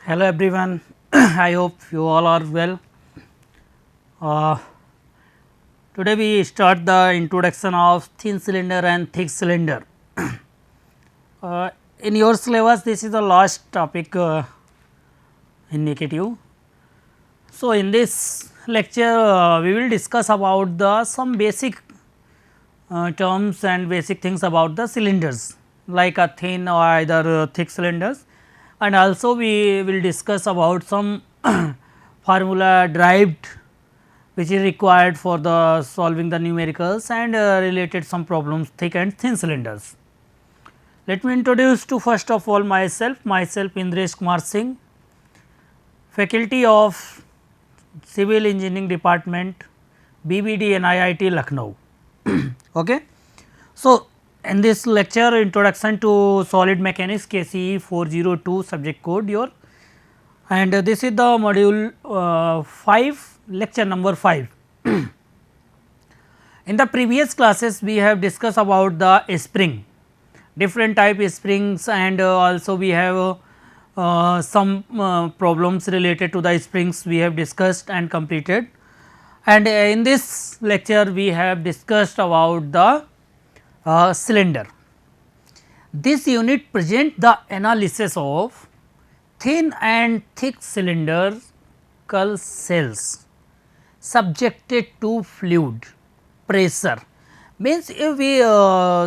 Hello everyone, I hope you all are well. Uh, Today we start the introduction of thin cylinder and thick cylinder. In your syllabus this is the last topic indicative. So, in this lecture we will discuss about the some basic terms and basic things about the cylinders like a thin or either thick cylinders, and also we will discuss about some formula derived which is required for the solving the numericals and related some problems thick and thin cylinders. Let me introduce to first of all myself Indresh Kumar Singh, faculty of Civil Engineering Department, BBD and IIT Lucknow. Okay. So, in this lecture introduction to solid mechanics KCE 402 subject code your, and this is the module 5, lecture number 5. In the previous classes we have discussed about the spring, different type springs, and also we have some problems related to the springs we have discussed and completed, and in this lecture we have discussed about the cylinder. This unit present the analysis of thin and thick cylindrical cells subjected to fluid pressure. Means if we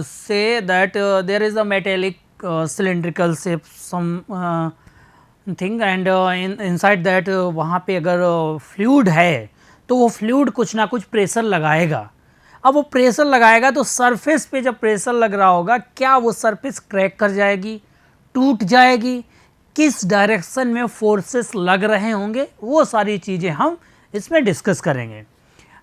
say that there is a metallic cylindrical shape some thing, and inside that वहाँ पे अगर fluid है तो वो fluid कुछ ना कुछ pressure लगाएगा. अब वो प्रेशर लगाएगा तो सरफेस पे जब प्रेशर लग रहा होगा क्या वो सरफेस क्रैक कर जाएगी, टूट जाएगी, किस डायरेक्शन में फोर्सेस लग रहे होंगे, वो सारी चीज़ें हम इसमें डिस्कस करेंगे.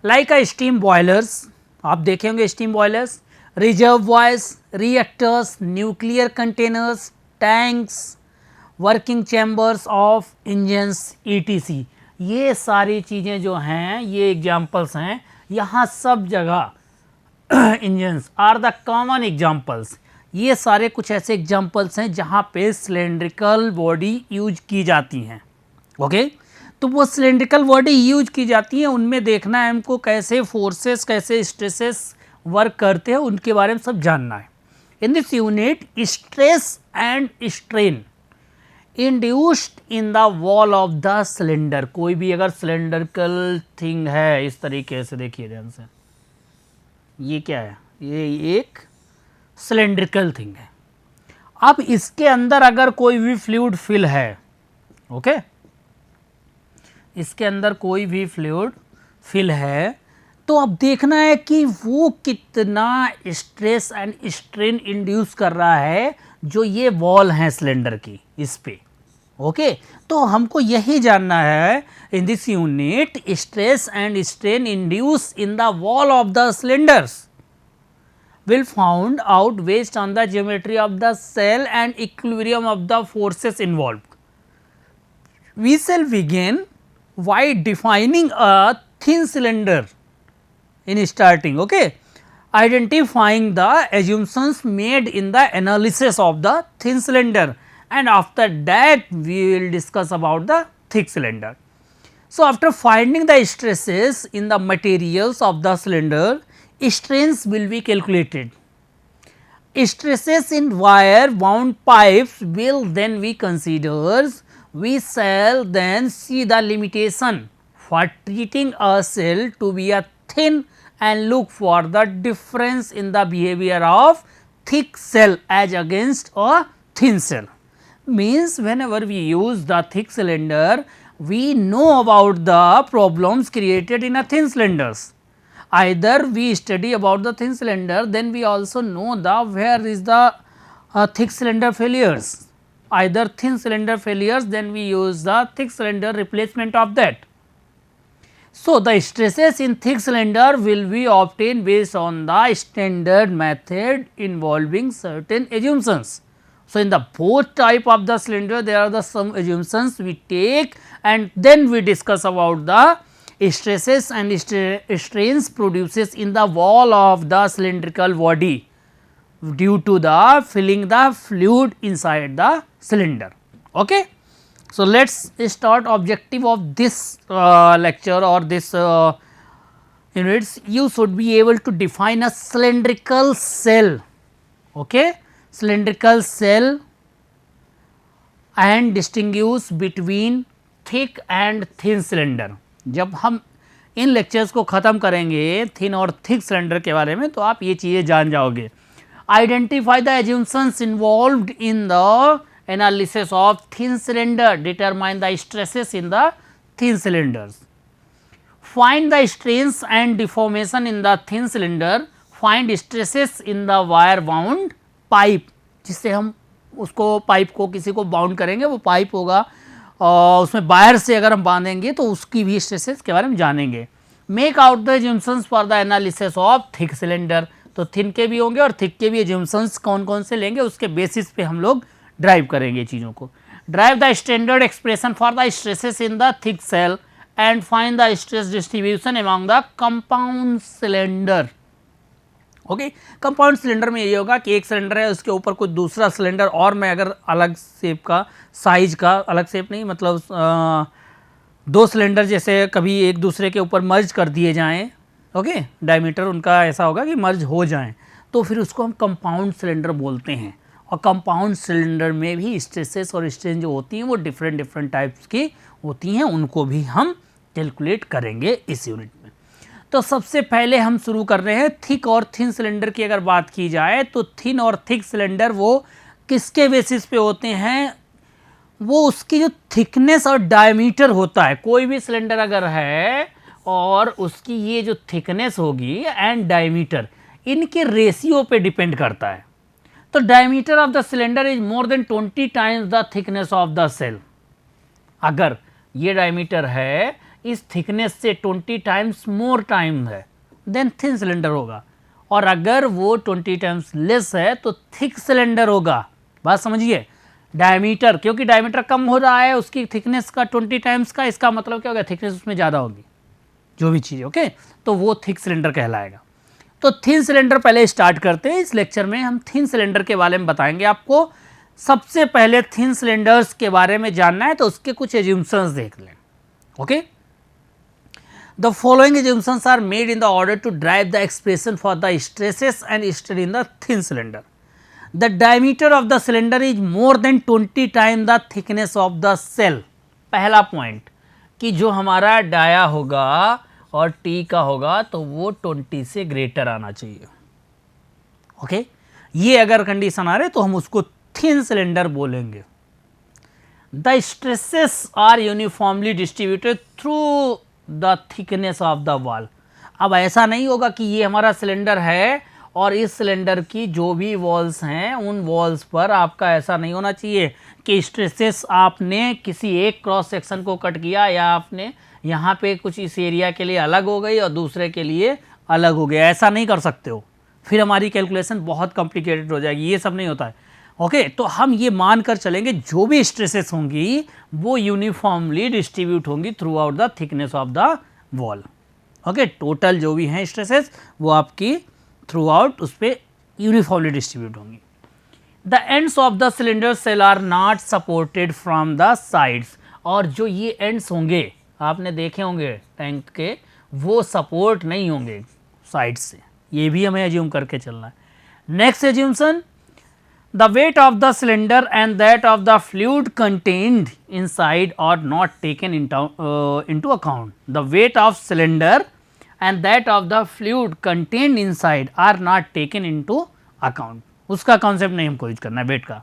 लाइक अ स्टीम बॉयलर्स, आप देखे होंगे steam boilers, reservoirs, reactors, nuclear containers, tanks, working chambers of engines ETC, ये सारी चीज़ें जो हैं ये एग्जाम्पल्स हैं. यहाँ सब जगह engines are the common examples. ये सारे कुछ ऐसे एग्जाम्पल्स हैं जहाँ पे सिलेंड्रिकल बॉडी यूज की जाती हैं. ओके, तो वो सिलेंड्रिकल बॉडी यूज की जाती है, उनमें देखना है हमको कैसे फोर्सेस कैसे स्ट्रेसेस वर्क करते हैं, उनके बारे में सब जानना है. In this unit stress and strain induced in the wall of the cylinder. कोई भी अगर सिलेंड्रिकल थिंग है इस तरीके से, देखिए ध्यान से, ये क्या है, ये एक सिलेंड्रिकल थिंग है. अब इसके अंदर अगर कोई भी फ्लूइड फिल है, ओके, इसके अंदर कोई भी फ्लूइड फिल है, तो अब देखना है कि वो कितना स्ट्रेस एंड स्ट्रेन इंड्यूस कर रहा है जो ये वॉल है सिलेंडर की इस पे. ओके, तो हमको यही जानना है in this unit stress and strain induce in the wall of the cylinders will found out based on the geometry of the cell and equilibrium of the forces involved. We shall begin by defining a thin cylinder in starting, okay, identifying the assumptions made in the analysis of the thin cylinder, and after that we will discuss about the thick cylinder. So, after finding the stresses in the materials of the cylinder, strains will be calculated. Stresses in wire wound pipes will then be considered. We shall then see the limitation for treating a cell to be a thin and look for the difference in the behavior of thick cell as against a thin cell. Means whenever we use the thick cylinder, we know about the problems created in a thin cylinders. Either we study about the thin cylinder, then we also know the where is the thick cylinder failures. Either thin cylinder failures, then we use the thick cylinder replacement of that. So, the stresses in thick cylinder will be obtained based on the standard method involving certain assumptions. So, in the both type of the cylinder there are the some assumptions we take, and then we discuss about the stresses and strains produces in the wall of the cylindrical body due to the filling the fluid inside the cylinder. Okay. So let's start objective of this lecture or this units. You should be able to define a cylindrical cell, okay, cylindrical cell, and distinguish between thick and thin cylinder. जब हम इन lectures को ख़त्म करेंगे thin और thick cylinder के बारे में तो आप ये चीज़ें जान जाओगे. Identify the assumptions involved in the analysis of thin cylinder, determine the stresses in the thin cylinders, find the strains and deformation in the thin cylinder, find stresses in the wire bound pipe, जिससे हम उसको pipe को किसी को bound करेंगे, वो pipe होगा और उसमें वायर से अगर हम बांधेंगे तो उसकी भी स्ट्रेसेस के बारे में जानेंगे. Make out the assumptions for the analysis of thick cylinder, तो थिन के भी होंगे और थिक के भी एज्यूम्शंस कौन कौन से लेंगे उसके बेसिस पे हम लोग ड्राइव करेंगे चीज़ों को. Drive the standard expression for the stresses in the thick shell and find the stress distribution among the compound cylinder. Okay, compound cylinder में ये होगा कि एक सिलेंडर है उसके ऊपर कुछ दूसरा सिलेंडर और मैं अगर अलग शेप का, साइज का, अलग शेप नहीं मतलब दो सिलेंडर जैसे कभी एक दूसरे के ऊपर मर्ज कर दिए जाएं, ओके, डायमीटर उनका ऐसा होगा कि मर्ज हो जाएं, तो फिर उसको हम कंपाउंड सिलेंडर बोलते हैं. और कंपाउंड सिलेंडर में भी स्ट्रेसेस और स्ट्रेन जो होती हैं वो डिफरेंट टाइप्स की होती हैं, उनको भी हम कैलकुलेट करेंगे इस यूनिट में. तो सबसे पहले हम शुरू कर रहे हैं थिक और थिन सिलेंडर की. अगर बात की जाए तो थिन और थिक सिलेंडर वो किसके बेसिस पे होते हैं, वो उसकी जो थिकनेस और डायमीटर होता है. कोई भी सिलेंडर अगर है और उसकी ये जो थिकनेस होगी एंड डायमीटर, इनके रेशियो पे डिपेंड करता है. तो diameter of the cylinder is more than 20 times the thickness of the shell. अगर ये डायमीटर है इस थिकनेस से 20 टाइम्स मोर टाइम है देन थिन सिलेंडर होगा, और अगर वो 20 टाइम्स लेस है तो थिक सिलेंडर होगा. बात समझिए, डायमीटर, क्योंकि डायमीटर कम हो रहा है उसकी थिकनेस का 20 टाइम्स का, इसका मतलब क्या होगा, थिकनेस उसमें ज़्यादा होगी जो भी चीज़, ओके, तो वो थिक सिलेंडर कहलाएगा. तो थिन सिलेंडर पहले स्टार्ट करते हैं. इस लेक्चर में हम थिन सिलेंडर के बारे में बताएंगे आपको. सबसे पहले थिन सिलेंडर्स के बारे में जानना है तो उसके कुछ एज्यूम्शंस देख लें. Okay, the following assumptions are made in the order to drive the expression for the stresses and strain in the thin cylinder. The diameter of the cylinder is more than 20 times the thickness of the cell. पहला point कि जो हमारा dia होगा और T का होगा तो वो 20 से ग्रेटर आना चाहिए. ओके, ये अगर कंडीशन आ रहे तो हम उसको थिन सिलेंडर बोलेंगे. The stresses are uniformly distributed through the thickness of the wall. अब ऐसा नहीं होगा कि ये हमारा सिलेंडर है और इस सिलेंडर की जो भी वॉल्स हैं उन वॉल्स पर आपका ऐसा नहीं होना चाहिए कि स्ट्रेसेस आपने किसी एक क्रॉस सेक्शन को कट किया या आपने यहाँ पे कुछ इस एरिया के लिए अलग हो गई और दूसरे के लिए अलग हो गया. ऐसा नहीं कर सकते हो, फिर हमारी कैलकुलेशन बहुत कॉम्प्लिकेटेड हो जाएगी. ये सब नहीं होता है. ओके, तो हम ये मान कर चलेंगे जो भी स्ट्रेसेस होंगी वो यूनिफॉर्मली डिस्ट्रीब्यूट होंगी through out the thickness of the wall. Okay, total जो भी हैं स्ट्रेसेस वो आपकी थ्रू आउट उस पर यूनिफॉर्मली डिस्ट्रीब्यूट होंगी. The ends of the cylinder shell are not supported from the sides. और जो ये एंड्स होंगे आपने देखे होंगे टैंक के, वो सपोर्ट नहीं होंगे साइड से. ये भी हमें एज्यूम करके चलना है. Next assumption, the weight of the cylinder and that of the fluid contained inside are not taken into account. The weight of cylinder and that of the fluid contained inside are not taken into account. उसका concept नहीं हमको use करना है weight का.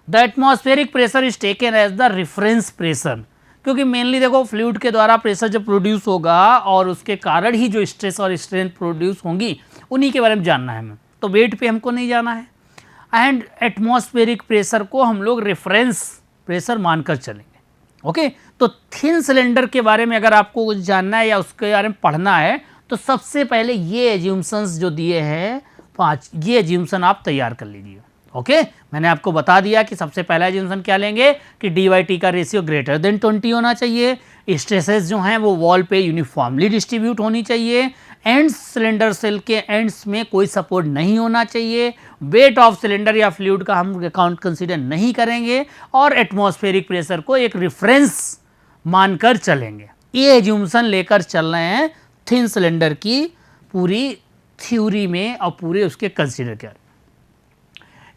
The atmospheric pressure is taken as the reference pressure, क्योंकि mainly देखो fluid के द्वारा प्रेशर जब प्रोड्यूस होगा और उसके कारण ही जो स्ट्रेस और स्ट्रेन प्रोड्यूस होंगी उन्हीं के बारे में जानना है हमें. तो वेट पे हमको नहीं जाना है. एंड एटमॉस्फेरिक प्रेशर को हम लोग रेफरेंस प्रेशर मानकर चलेंगे. ओके, तो थिन सिलेंडर के बारे में अगर आपको कुछ जानना है या उसके बारे में पढ़ना है तो सबसे पहले ये एज्यूम्शंस जो दिए हैं 5, ये एज्यूम्शन आप तैयार कर लीजिए. ओके मैंने आपको बता दिया कि सबसे पहला एज्यूमशन क्या लेंगे कि डी बाई टी का रेशियो ग्रेटर देन 20 होना चाहिए, स्ट्रेसेस जो हैं वो वॉल पे यूनिफॉर्मली डिस्ट्रीब्यूट होनी चाहिए, एंड्स सिलेंडर सेल के एंड्स में कोई सपोर्ट नहीं होना चाहिए, वेट ऑफ सिलेंडर या फ्लूइड का हम अकाउंट कंसीडर नहीं करेंगे और एटमॉस्फेरिक प्रेशर को एक रेफरेंस मानकर चलेंगे। ये एज्यूमशन लेकर चल रहे हैं थिन सिलेंडर की पूरी थ्योरी में और पूरे उसके कंसीडर कर।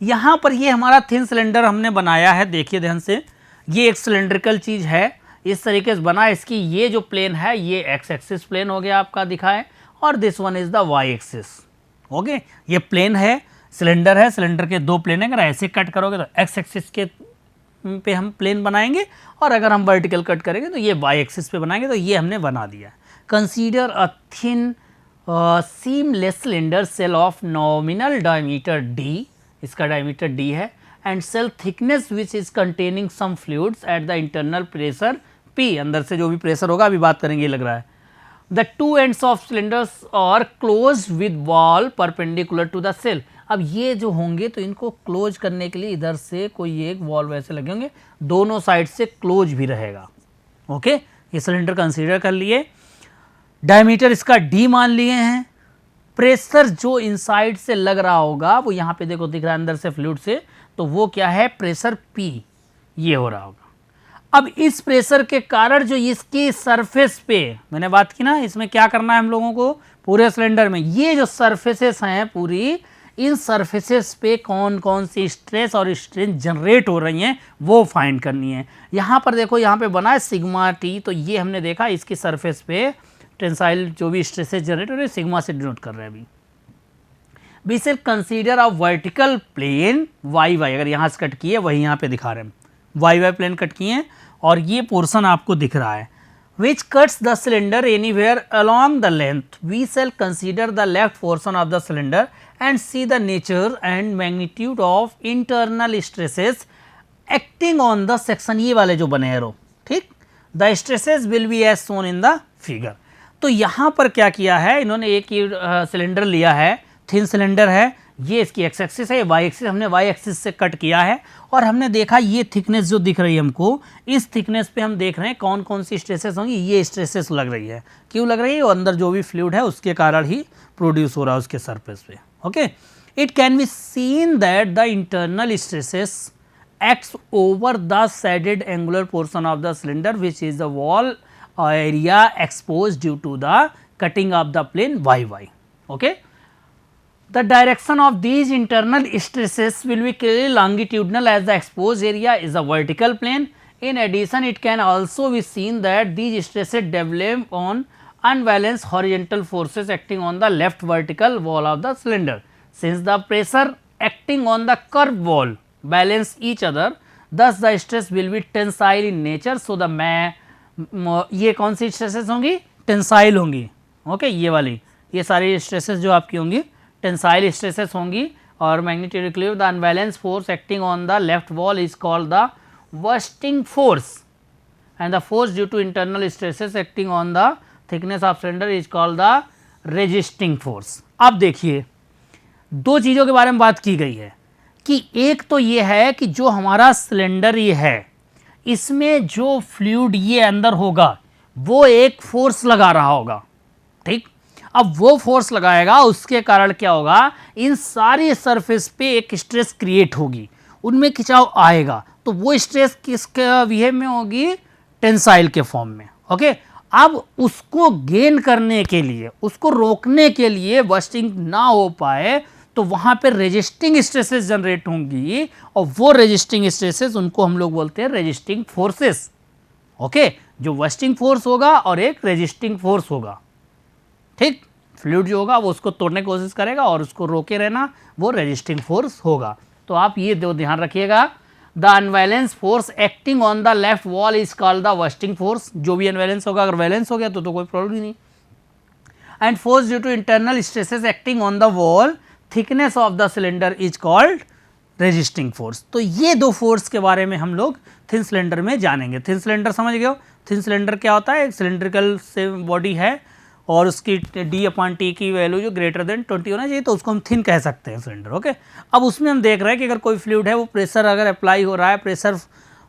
यहाँ पर ये हमारा थिन सिलेंडर हमने बनाया है, देखिए ध्यान से, ये एक सिलेंड्रिकल चीज़ है, इस तरीके से बना। इसकी ये जो प्लेन है ये एक्स एक्सिस प्लेन हो गया आपका दिखा है, और this one is the Y axis. Okay ये प्लेन है, सिलेंडर है, सिलेंडर के दो प्लेन है, अगर ऐसे कट करोगे तो एक्स एक्सिस के पे हम प्लेन बनाएंगे, और अगर हम वर्टिकल कट करेंगे तो ये वाई एक्सिस पे बनाएंगे। तो ये हमने बना दिया। Consider a thin seamless cylinder shell of nominal diameter d, इसका डायमीटर d है, and shell thickness which is containing some fluids at the internal pressure p, अंदर से जो भी प्रेशर होगा अभी बात करेंगे, ये लग रहा है। The two ends of cylinders are close with wall perpendicular to the shell. अब ये जो होंगे तो इनको क्लोज करने के लिए इधर से कोई एक वॉल वैसे लगे होंगे, दोनों साइड से क्लोज भी रहेगा। ओके ये सिलेंडर कंसीडर कर लिए, डायमीटर इसका d मान लिए हैं, प्रेशर जो इनसाइड से लग रहा होगा वो यहाँ पे देखो दिख रहा है अंदर से फ्लूइड से, तो वो क्या है प्रेशर P, ये हो रहा होगा। अब इस प्रेशर के कारण जो इसकी सरफेस पे मैंने बात की ना, इसमें क्या करना है हम लोगों को, पूरे सिलेंडर में ये जो सरफेसेस हैं पूरी, इन सरफेसेस पे कौन कौन सी स्ट्रेस और स्ट्रेन जनरेट हो रही हैं वो फाइंड करनी है। यहाँ पर देखो यहाँ पे बना है सिग्मा टी, तो ये हमने देखा इसकी सरफेस पे टेंसाइल जो भी स्ट्रेसेस जनरेट हो रहे हैं सिग्मा से डिनोट कर रहे हैं। अभी we shall consider a vertical plane Y Y, अगर यहाँ से कट किए वही यहाँ पे दिखा रहे हैं, वाई वाई प्लेन कट किए हैं और ये पोर्शन आपको दिख रहा है, which cuts the cylinder anywhere along the length. We shall consider the left portion of the cylinder and see the nature and magnitude of internal stresses acting on the section, ये वाले जो बने arrow, ठीक, the stresses will be as shown in the figure. तो यहाँ पर क्या किया है इन्होंने, एक ही सिलेंडर लिया है, थिन सिलेंडर है, ये इसकी एक्स एक्सिस है, वाई एक्सिस हमने वाई एक्सिस से कट किया है, और हमने देखा ये थिकनेस जो दिख रही है हमको, इस थिकनेस पे हम देख रहे हैं कौन कौन सी स्ट्रेसेस होंगी, ये स्ट्रेसेस लग रही है। क्यों लग रही है, वो अंदर जो भी फ्लूइड है उसके कारण ही प्रोड्यूस हो रहा है उसके सरफेस पे। Okay it can be seen that the internal stresses acts over the shaded angular portion of the cylinder which is the wall area exposed due to the cutting of the plane YY. Okay, the direction of these internal stresses will be clearly longitudinal as the exposed area is a vertical plane. In addition, it can also be seen that these stresses develop on unbalanced horizontal forces acting on the left vertical wall of the cylinder. Since the pressure acting on the curved wall balance each other, thus the stress will be tensile in nature. So the ये कौन सी stresses होंगी, tensile होंगी। Okay ये वाली, ये सारी stresses जो आपकी होंगी टेंसाइल स्ट्रेसेस होंगी, और magnitude clear the unbalance force acting on the left wall is called the bursting force, and the force due to internal stresses acting on the thickness of cylinder is called the resisting force. अब देखिए दो चीज़ों के बारे में बात की गई है कि एक तो ये है कि जो हमारा सिलेंडर ये है इसमें जो फ्लूइड ये अंदर होगा वो एक फोर्स लगा रहा होगा, ठीक। अब वो फोर्स लगाएगा, उसके कारण क्या होगा, इन सारी सरफेस पे एक स्ट्रेस क्रिएट होगी, उनमें खिंचाव आएगा, तो वो स्ट्रेस किसके बिहेव में होगी, टेंसाइल के फॉर्म में। ओके अब उसको गेन करने के लिए, उसको रोकने के लिए बस्टिंग ना हो पाए तो वहाँ पे रेजिस्टिंग स्ट्रेसेस जनरेट होंगी, और वो रेजिस्टिंग स्ट्रेसेस उनको हम लोग बोलते हैं रेजिस्टिंग फोर्सेस। ओके जो बस्टिंग फोर्स होगा और एक रेजिस्टिंग फोर्स होगा, ठीक। फ्लूइड जो होगा वो उसको तोड़ने की कोशिश करेगा और उसको रोके रहना, वो रेजिस्टिंग फोर्स होगा। तो आप ये दो ध्यान रखिएगा, the unbalance force acting on the left wall is called the bursting force. जो भी अनबैलेंस होगा, अगर बैलेंस हो गया तो कोई प्रॉब्लम ही नहीं। And force due to internal stresses acting on the wall thickness of the cylinder is called resisting force. तो ये दो फोर्स के बारे में हम लोग थिन सिलेंडर में जानेंगे। थिन सिलेंडर समझ गए हो, थिन सिलेंडर क्या होता है, एक सिलेंड्रिकल से बॉडी है, और उसकी d/t की वैल्यू जो ग्रेटर देन 20 होना चाहिए, तो उसको हम थिन कह सकते हैं सिलेंडर। ओके, अब उसमें हम देख रहे हैं कि अगर कोई फ्लूइड है, वो प्रेशर अगर अप्लाई हो रहा है, प्रेशर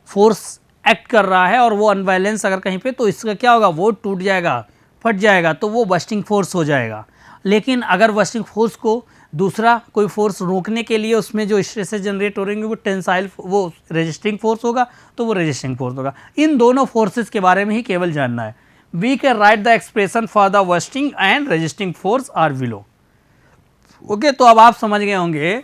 फोर्स एक्ट कर रहा है और वो अनबैलेंस अगर कहीं पे, तो इसका क्या होगा, वो टूट जाएगा, फट जाएगा, तो वो बस्टिंग फोर्स हो जाएगा। लेकिन अगर बस्टिंग फोर्स को दूसरा कोई फोर्स रोकने के लिए उसमें जो स्ट्रेसेस जनरेट हो रहे हैं वो टेंसाइल, वो रेजिस्टिंग फोर्स होगा, तो वो रेजिस्टिंग फोर्स होगा। इन दोनों फोर्सेस के बारे में ही केवल जानना है। We can write the expression for the bursting and resisting force are below. Okay, तो अब आप समझ गए होंगे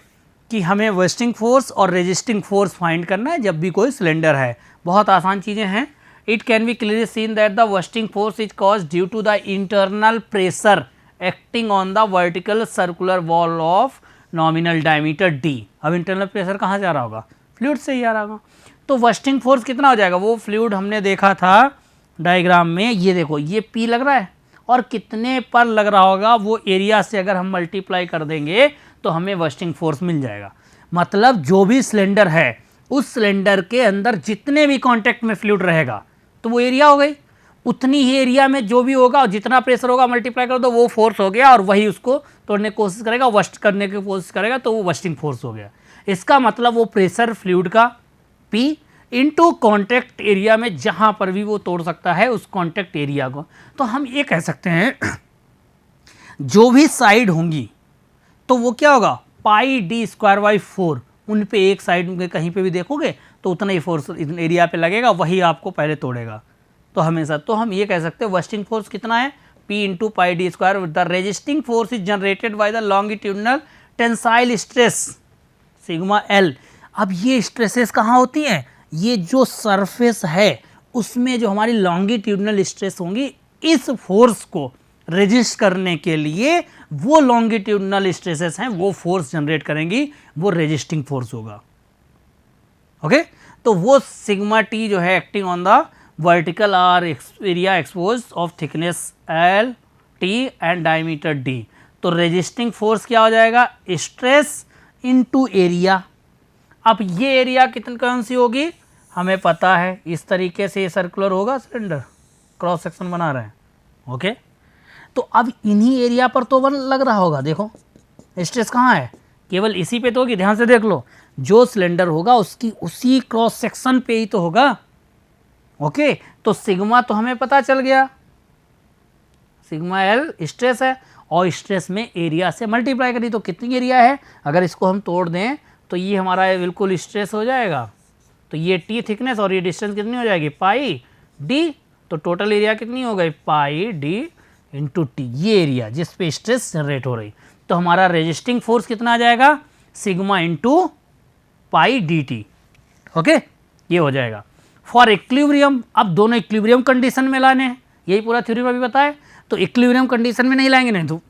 कि हमें बस्टिंग फोर्स और रेजिस्टिंग फोर्स फाइंड करना है जब भी कोई सिलेंडर है। बहुत आसान चीज़ें हैं। It can be clearly seen that the bursting force is cause due to the internal pressure acting on the vertical circular wall of nominal diameter d। अब इंटरनल प्रेशर कहाँ से आ रहा होगा, फ्लूइड से ही आ रहा होगा। तो बस्टिंग फोर्स कितना हो जाएगा, वो फ्लूइड हमने देखा था डायग्राम में, ये देखो ये P लग रहा है और कितने पर लग रहा होगा, वो एरिया से अगर हम मल्टीप्लाई कर देंगे तो हमें बस्टिंग फोर्स मिल जाएगा। मतलब जो भी सिलेंडर है, उस सिलेंडर के अंदर जितने भी कांटेक्ट में फ्लूइड रहेगा, तो वो एरिया हो गई, उतनी ही एरिया में जो भी होगा और जितना प्रेशर होगा मल्टीप्लाई कर दो, वो फोर्स हो गया और वही उसको तोड़ने की कोशिश करेगा, बस्ट करने की कोशिश करेगा, तो वो बस्टिंग फोर्स हो गया। इसका मतलब वो प्रेशर फ्लूइड का P इनटू कॉन्टैक्ट एरिया में जहां पर भी वो तोड़ सकता है उस कॉन्टैक्ट एरिया को। तो हम ये कह सकते हैं जो भी साइड होंगी तो वो क्या होगा, पाई d²/4, उन पे एक साइड में कहीं पे भी देखोगे तो उतना ही फोर्स एरिया पे लगेगा, वही आपको पहले तोड़ेगा। तो हमेशा, तो हम ये कह सकते हैं बस्टिंग फोर्स कितना है, P into pi d²। The resisting force is generated by the longitudinal tensile stress sigma L। अब ये स्ट्रेसेस कहाँ होती हैं, ये जो सरफेस है उसमें जो हमारी लॉन्गिट्यूडनल स्ट्रेस होंगी, इस फोर्स को रेजिस्ट करने के लिए वो लॉन्गिट्यूडनल स्ट्रेसेस हैं, वो फोर्स जनरेट करेंगी, वो रेजिस्टिंग फोर्स होगा। ओके, तो वो सिग्मा T जो है acting on the vertical or area expose of thickness L T and diameter D। तो रेजिस्टिंग फोर्स क्या हो जाएगा, स्ट्रेस इनटू एरिया। अब ये एरिया कितनी कौन सी होगी, हमें पता है, इस तरीके से ये सर्कुलर होगा सिलेंडर, क्रॉस सेक्शन बना रहे हैं। ओके, तो अब इन्हीं एरिया पर तो लग रहा होगा, देखो स्ट्रेस कहाँ है, केवल इसी पे तो होगी, ध्यान से देख लो, जो सिलेंडर होगा उसकी उसी क्रॉस सेक्शन पे ही तो होगा। ओके, तो सिग्मा तो हमें पता चल गया, सिग्मा L स्ट्रेस है और स्ट्रेस में एरिया से मल्टीप्लाई करी, तो कितनी एरिया है, अगर इसको हम तोड़ दें तो ये हमारा बिल्कुल स्ट्रेस हो जाएगा। तो ये T थिकनेस और ये डिस्टेंस कितनी हो जाएगी, पाई D। तो टोटल एरिया कितनी हो गई, पाई D इंटू T, ये एरिया जिस पे स्ट्रेस जनरेट हो रही। तो हमारा रेजिस्टिंग फोर्स कितना आ जाएगा, sigma into pi dt। Okay, ये हो जाएगा। फॉर इक्विलिब्रियम, अब दोनों इक्विलिब्रियम कंडीशन में लाने हैं, यही पूरा थ्योरी में भी बताया। तो इक्विलिब्रियम कंडीशन में नहीं लाएंगे, नहीं तो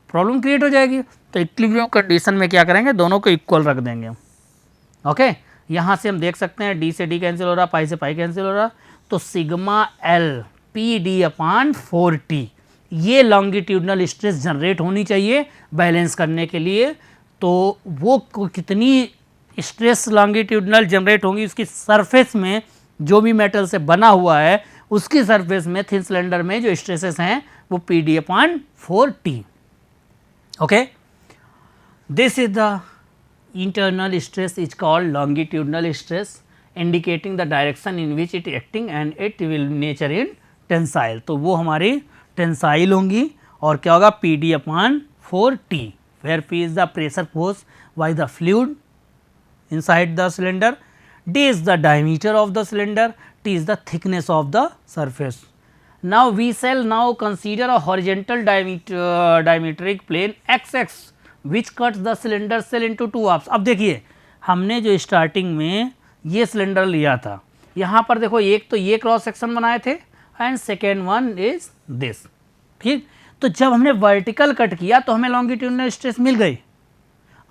प्रॉब्लम क्रिएट हो जाएगी। तो इक्विलिब्रियम कंडीशन में क्या करेंगे, दोनों को इक्वल रख देंगे। ओके, यहाँ से हम देख सकते हैं d से d कैंसिल हो रहा, पाई से पाई कैंसिल हो रहा, तो सिग्मा L PD/4T ये लॉन्गिट्यूडनल स्ट्रेस जनरेट होनी चाहिए बैलेंस करने के लिए। तो वो कितनी स्ट्रेस लॉन्गिट्यूडनल जनरेट होंगी, उसकी सरफेस में जो भी मेटल से बना हुआ है उसकी सरफेस में थिन सिलेंडर में जो स्ट्रेसेस हैं वो PD/4T। Okay, this is the internal stress is called longitudinal stress indicating the direction in which it acting and it will nature in tensile. तो वो हमारी टेंसाइल होंगी और क्या होगा, PD/4T, where P is the pressure force by the fluid inside the cylinder, D is the diameter of the cylinder, T is the thickness of the surface. Now we shall now consider a horizontal diametric plane XX which cuts the cylinder shell into two halves. अब देखिए हमने जो starting में ये cylinder लिया था, यहाँ पर देखो एक तो ये क्रॉस सेक्शन बनाए थे and second one is this. ठीक, तो जब हमने वर्टिकल कट किया तो हमें लॉन्गिट्यूडनल स्ट्रेस मिल गई।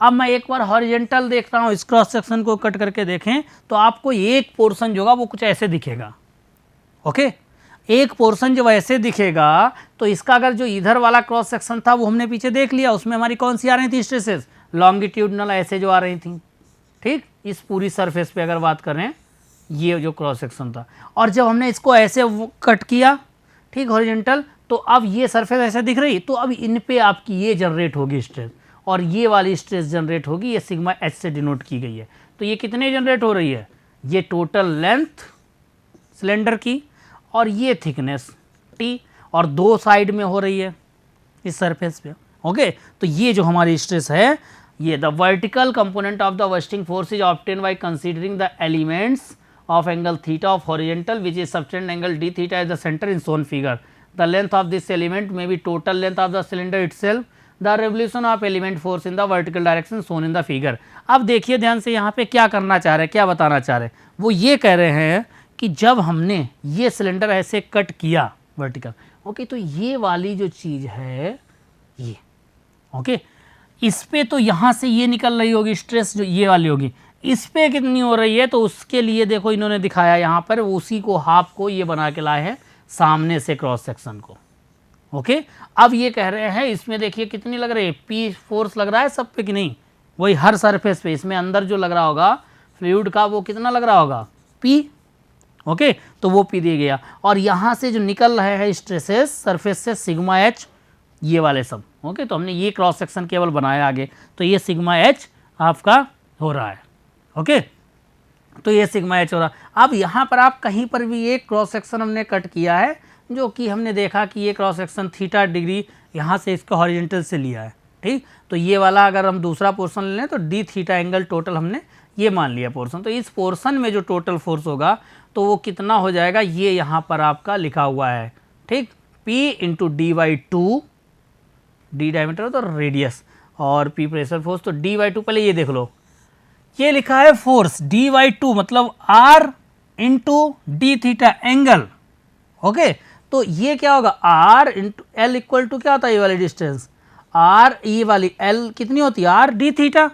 अब मैं एक बार हॉरिजेंटल देख रहा हूँ, इस क्रॉस सेक्शन को कट करके देखें तो आपको एक पोर्शन जो होगा वो कुछ ऐसे दिखेगा। ओके, एक पोर्शन जब ऐसे दिखेगा तो इसका अगर जो इधर वाला क्रॉस सेक्शन था वो हमने पीछे देख लिया, उसमें हमारी कौन सी आ रही थी स्ट्रेसेस, लॉन्गिट्यूडनल ऐसे जो आ रही थी। ठीक, इस पूरी सरफेस पे अगर बात करें ये जो क्रॉस सेक्शन था, और जब हमने इसको ऐसे कट किया ठीक, हॉरिजेंटल। तो अब ये सरफेस ऐसे दिख रही, तो अब इन पे आपकी ये जनरेट होगी स्ट्रेस, और ये वाली स्ट्रेस जनरेट होगी, ये सिग्मा एच से डिनोट की गई है। तो ये कितने जनरेट हो रही है, ये टोटल लेंथ सिलेंडर की और ये थिकनेस टी, और दो साइड में हो रही है इस सरफेस पे। ओके, तो ये जो हमारी स्ट्रेस है, ये the vertical component of the bursting force is obtain by considering the elements of angle theta of horizontal which is subtended angle d theta as the center in shown figure. The length of this element may be total length of the cylinder itself. The revolution of element force in the vertical direction shown in the figure. अब देखिए ध्यान से, यहाँ पे क्या करना चाह रहे हैं, क्या बताना चाह रहे हैं, वो ये कह रहे हैं कि जब हमने ये सिलेंडर ऐसे कट किया वर्टिकल, ओके, तो ये वाली जो चीज़ है ये, ओके, इस पे तो यहाँ से ये निकल रही होगी स्ट्रेस, जो ये वाली होगी, इस पे कितनी हो रही है, तो उसके लिए देखो इन्होंने दिखाया यहाँ पर, उसी को हाफ को ये बना के लाए हैं सामने से क्रॉस सेक्शन को। ओके, अब ये कह रहे हैं इसमें देखिए कितनी लग रही है, पी फोर्स लग रहा है सब पे कि नहीं, वही हर सरफेस पे, इसमें अंदर जो लग रहा होगा फ्लूइड का वो कितना लग रहा होगा, पी। ओके, तो वो पी दिया गया, और यहाँ से जो निकल रहे हैं स्ट्रेसेस सरफेस से सिग्मा एच, ये वाले सब। ओके, तो हमने ये क्रॉस सेक्शन केवल बनाया आगे, तो ये सिग्मा एच आपका हो रहा है। ओके, तो ये सिग्मा एच हो रहा। अब यहाँ पर आप कहीं पर भी एक क्रॉस सेक्शन हमने कट किया है, जो कि हमने देखा कि ये क्रॉस सेक्शन थीटा डिग्री यहाँ से इसका हॉरिजेंटल से लिया है, ठीक। तो ये वाला अगर हम दूसरा पोर्शन ले लें तो डी थीटा एंगल टोटल हमने ये मान लिया पोर्शन। तो इस पोर्शन में जो टोटल फोर्स होगा तो वो कितना हो जाएगा, ये यहाँ पर आपका लिखा हुआ है, ठीक, P into D by two, D diameter तो रेडियस, और पी प्रेशर फोर्स, तो डी बाई टू, पहले ये देख लो, ये लिखा है फोर्स डी बाई टू, मतलब R into D theta angle. Okay, तो ये क्या होगा, R into L equal to क्या होता है, ये वाली डिस्टेंस आर, ये वाली एल कितनी होती है, आर डी थीटा।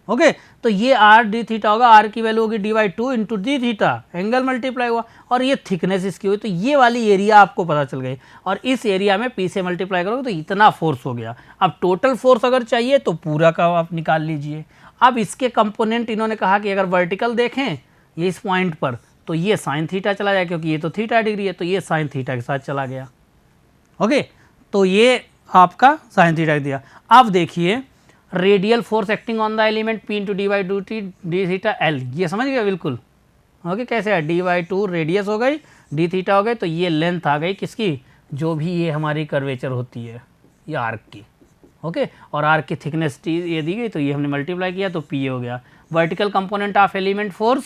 ओके, तो ये आर डी थीटा होगा, आर की वैल्यू होगी D by two into D theta, angle multiply हुआ, और ये थिकनेस इसकी हुई, तो ये वाली एरिया आपको पता चल गई, और इस एरिया में पी से मल्टीप्लाई करोगे तो इतना फोर्स हो गया। अब टोटल फोर्स अगर चाहिए तो पूरा का आप निकाल लीजिए। अब इसके कंपोनेंट इन्होंने कहा कि अगर वर्टिकल देखें ये इस पॉइंट पर, तो ये साइन थीटा चला जाए, क्योंकि ये तो थीटा डिग्री है, तो ये साइन थीटा के साथ चला गया। ओके, तो ये आपका साइन थीटा दिया। अब देखिए radial force acting on the element P into D by to T D theta L, ये समझ गया बिल्कुल। ओके, कैसे है, डी बाई टू रेडियस हो गई, डी थीटा हो गई, तो ये लेंथ आ गई किसकी, जो भी ये हमारी कर्वेचर होती है ये आर्क की। ओके, और आर्क की थिकनेस टी ये दी गई, तो ये हमने मल्टीप्लाई किया तो पी हो गया। Vertical component of element force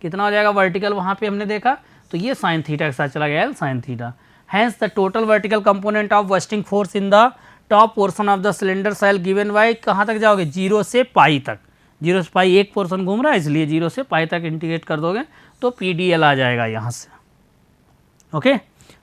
कितना हो जाएगा वर्टिकल, वहाँ पे हमने देखा, तो ये साइन थीटा के साथ चला गया L sine theta. Hence the total vertical component of bursting force in the top portion of the cylinder shell given by, कहाँ तक जाओगे, 0 से पाई तक, 0 से पाई एक पोर्शन घूम रहा है, इसलिए 0 से पाई तक इंटीग्रेट कर दोगे तो पी डी एल आ जाएगा यहाँ से। Okay,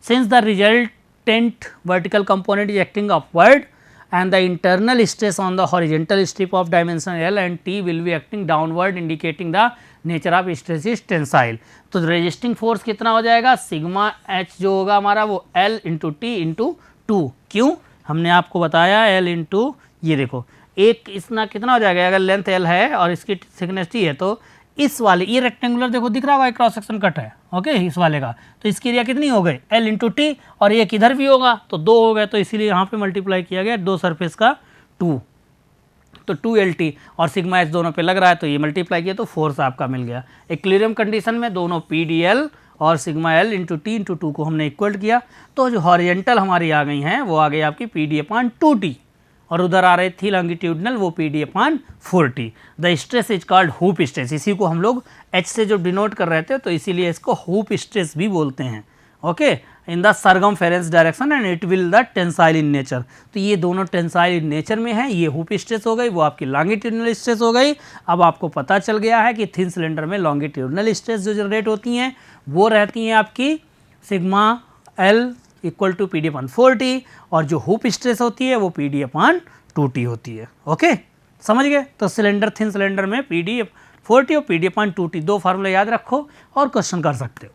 since the resultant vertical component is acting upward and the internal stress on the horizontal strip of dimension L and T will be acting downward indicating the nature of stress is tensile। तो resisting force कितना हो जाएगा, sigma H जो होगा हमारा वो L into T into two, क्यों हमने आपको बताया L इंटू, ये देखो एक इसना कितना हो जाएगा, अगर लेंथ L है और इसकी थिकनेस T है, तो इस वाले ये रेक्टेंगुलर देखो दिख रहा होगा क्रॉस सेक्शन कट है, ओके, इस वाले का, तो इसकी एरिया कितनी हो गई L इंटू टी, और ये किधर भी होगा तो 2 हो गए, तो इसीलिए यहाँ पे मल्टीप्लाई किया गया दो सरफेस का 2, तो 2LT, और सिग्मा एच दोनों पे लग रहा है तो ये मल्टीप्लाई किया तो फोर्स आपका मिल गया। इक्विलिब्रियम कंडीशन में दोनों PDL और sigma L into T into two को हमने इक्वल किया, तो जो हॉरिजेंटल हमारी आ गई हैं वो आ गई आपकी PD/2T, और उधर आ रही थी लॉन्गिट्यूडनल वो PD/4T। The stress is called hoop stress, इसी को हम लोग H से जो डिनोट कर रहे थे तो इसीलिए इसको हुप स्ट्रेस भी बोलते हैं। Okay, in the circumference direction and it will the tensile in nature, तो ये दोनों टेंसाइल इन नेचर में है, ये हुप स्ट्रेस हो गई, वो आपकी लॉन्गिट्यूडनल स्ट्रेस हो गई। अब आपको पता चल गया है कि थिन सिलेंडर में लॉन्गिट्यूडनल स्ट्रेस जो जनरेट होती हैं वो रहती हैं आपकी sigma L equal to PD/4T, और जो हुप स्ट्रेस होती है वो PD/2T होती है। ओके, समझ गए, तो सिलेंडर थिन सिलेंडर में PD/4T और PD/2T दो फार्मूले याद रखो और क्वेश्चन कर सकते हो।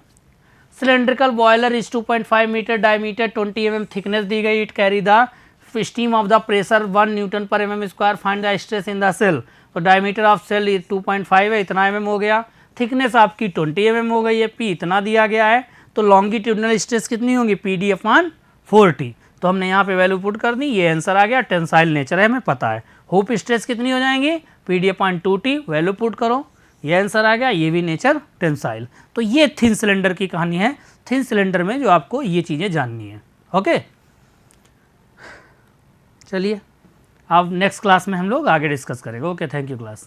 Cylindrical boiler is 2.5 meter diameter, 20 mm thickness दी गई, it carry the steam of the pressure 1 newton per mm square, find the stress in the shell. तो डायमीटर ऑफ सेल 2.5 है, इतना mm हो गया, थिकनेस आपकी 20 mm हो गई है, P इतना दिया गया है, तो लॉन्गिट्यूडनल स्ट्रेस कितनी होगी PD/40। तो हमने यहाँ पे वैल्यू पुट कर दी, ये आंसर आ गया। टेंसाइल नेचर है हमें पता है। हुप स्ट्रेस कितनी हो जाएंगी PD/2T, वैल्यू पुट करो, ये आंसर आ गया, ये भी नेचर टेंसाइल। तो ये थिन सिलेंडर की कहानी है, थिन सिलेंडर में जो आपको ये चीज़ें जाननी है। ओके, चलिए अब नेक्स्ट क्लास में हम लोग आगे डिस्कस करेंगे। Okay, thank you class.